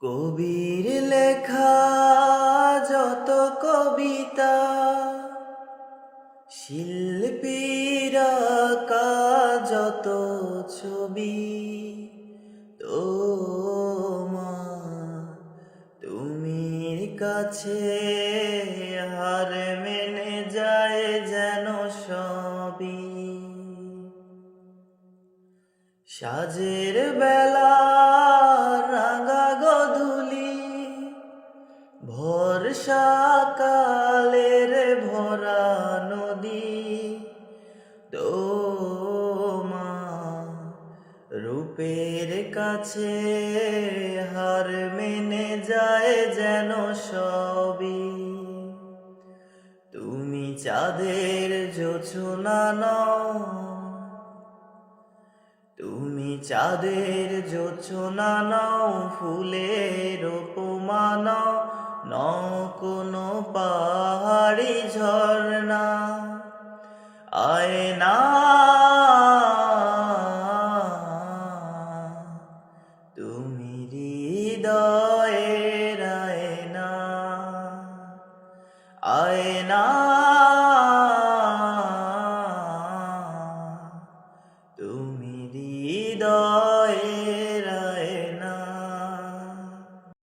কবির লেখা যত কবিতা, শিল্পীর আঁকা যত ছবি, তুমি কাছে হার মেনে যায় যেন সবই। সাজের বেলা রাঙা গধূলি, বর্ষাকালের ভরা নদী, তোমা রূপের কাছে হার মেনে যায় যেন সবই। তুমি চাঁদের জোছনা নও, তুমি চাঁদের জোছনা নও, ফুলের উপমা নও, নও কোনো পাহাড়ি ঝর্ণা। আয়না তুমি হৃদয়